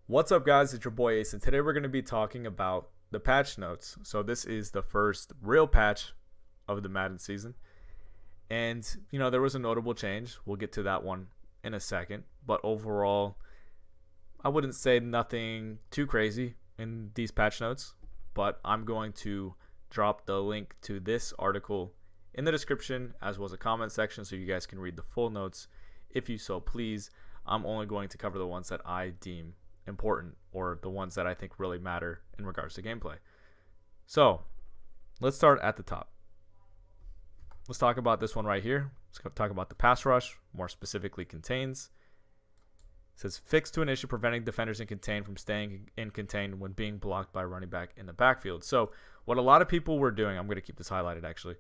What's up, guys? It's your boy Ace, and today we're going to be talking about the patch notes. So this is the first real patch of the Madden season, and there was a notable change. We'll get to that one in a second, but overall, I wouldn't say nothing too crazy in these patch notes, but I'm going to drop the link to this article in the description as well as a comment section so you guys can read the full notes if you so please. I'm only going to cover the ones that I deem important or the ones that I think really matter in regards to gameplay. So let's start at the top. Let's talk about this one right here. Let's talk about the pass rush, more specifically contains. It says fix to an issue preventing defenders in contain from staying in contain when being blocked by a running back in the backfield. So what a lot of people were doing, I'm going to keep this highlighted actually.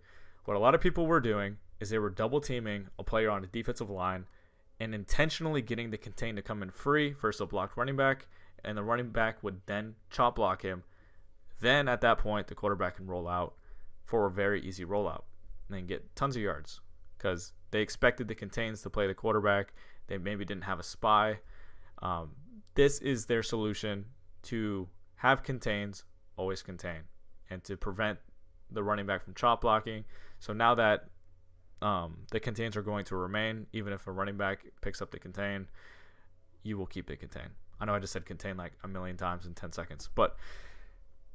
What a lot of people were doing is they were double teaming a player on the defensive line and intentionally getting the contain to come in free versus a blocked running back, and the running back would then chop block him. Then at that point, the quarterback can roll out for a very easy rollout and then get tons of yards because they expected the contains to play the quarterback. They maybe didn't have a spy. This is their solution to have contains always contain and to prevent the running back from chop blocking. So now that the contains are going to remain, even if a running back picks up the contain, you will keep the contain. I know I just said contain like a million times in 10 seconds, but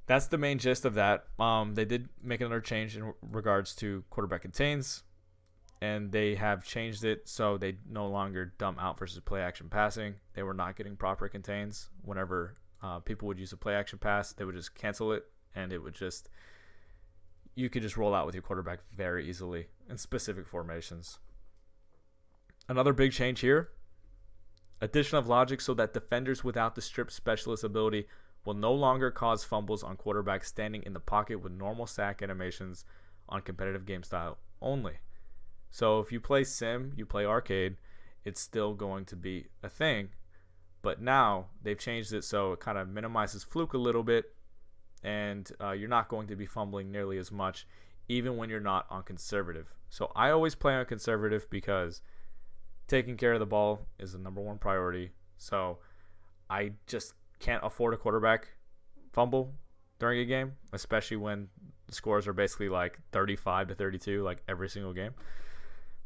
that's the main gist of that. They did make another change in regards to quarterback contains, and they have changed it so they no longer dump out versus play action passing. They were not getting proper contains. Whenever people would use a play action pass, they would just cancel it, and it would just, you could just roll out with your quarterback very easily in specific formations. Another big change here, addition of logic so that defenders without the strip specialist ability will no longer cause fumbles on quarterbacks standing in the pocket with normal sack animations on competitive game style only. So if you play sim, you play arcade, it's still going to be a thing, but now they've changed it so it kind of minimizes fluke a little bit, and you're not going to be fumbling nearly as much even when you're not on conservative. So I always play on conservative because taking care of the ball is the number one priority. So I just can't afford a quarterback fumble during a game, especially when the scores are basically like 35-32 like every single game.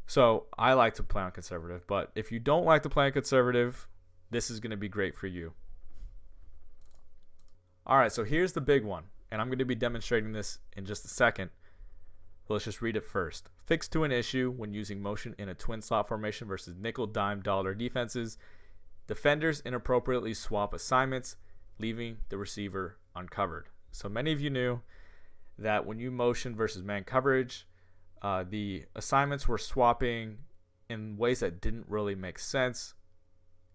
So I like to play on conservative, but if you don't like to play on conservative, this is going to be great for you. All right, so here's the big one, and I'm going to be demonstrating this in just a second. But let's just read it first. Fix to an issue when using motion in a twin slot formation versus nickel, dime, dollar defenses. Defenders inappropriately swap assignments, leaving the receiver uncovered. So many of you knew that when you motion versus man coverage, the assignments were swapping in ways that didn't really make sense,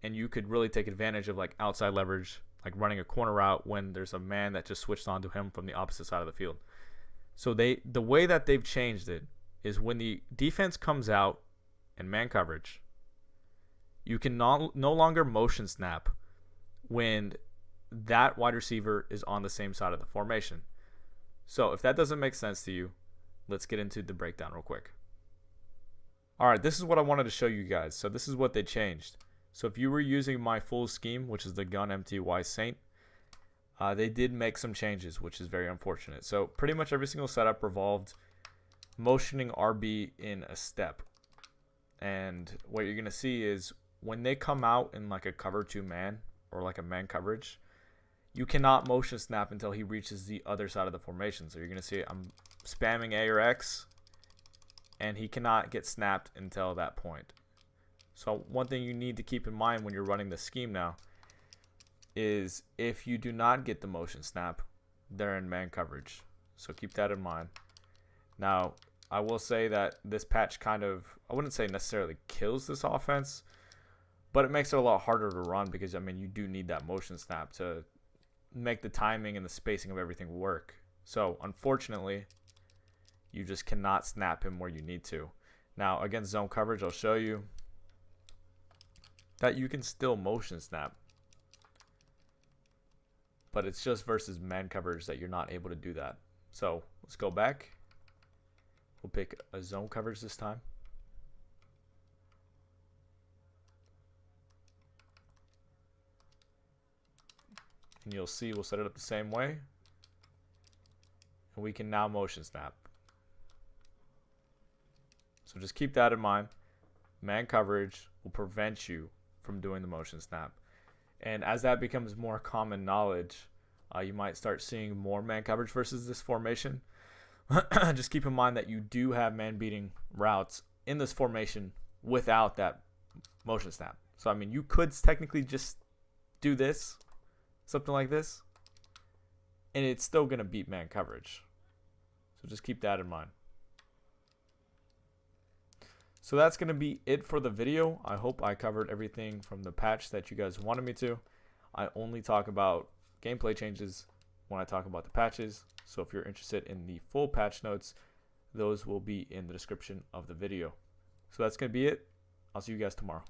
and you could really take advantage of like outside leverage, like running a corner route when there's a man that just switched onto him from the opposite side of the field. So the way that they've changed it is when the defense comes out in man coverage, you can no longer motion snap when that wide receiver is on the same side of the formation. So if that doesn't make sense to you, let's get into the breakdown real quick. All right, this is what I wanted to show you guys. So this is what they changed. So if you were using my full scheme, which is the gun MTY Saint, they did make some changes, which is very unfortunate. So pretty much every single setup revolved motioning RB in a step. And what you're going to see is when they come out in like a cover 2 man or like a man coverage, you cannot motion snap until he reaches the other side of the formation. So you're going to see I'm spamming A or X, and he cannot get snapped until that point. So one thing you need to keep in mind when you're running the scheme now is if you do not get the motion snap, they're in man coverage. So keep that in mind. Now, I will say that this patch kind of, I wouldn't say necessarily kills this offense, but it makes it a lot harder to run because, I mean, you do need that motion snap to make the timing and the spacing of everything work. So unfortunately, you just cannot snap him where you need to. Now, against zone coverage, I'll show you that you can still motion snap, but it's just versus man coverage that you're not able to do that. So let's go back. We'll pick a zone coverage this time. And you'll see we'll set it up the same way. And we can now motion snap. So just keep that in mind. Man coverage will prevent you from doing the motion snap. And as that becomes more common knowledge, you might start seeing more man coverage versus this formation. Just keep in mind that you do have man beating routes in this formation without that motion snap. So I mean, you could technically just do this, something like this, and it's still going to beat man coverage. So just keep that in mind. So that's going to be it for the video. I hope I covered everything from the patch that you guys wanted me to. I only talk about gameplay changes when I talk about the patches. So if you're interested in the full patch notes, those will be in the description of the video. So that's going to be it. I'll see you guys tomorrow.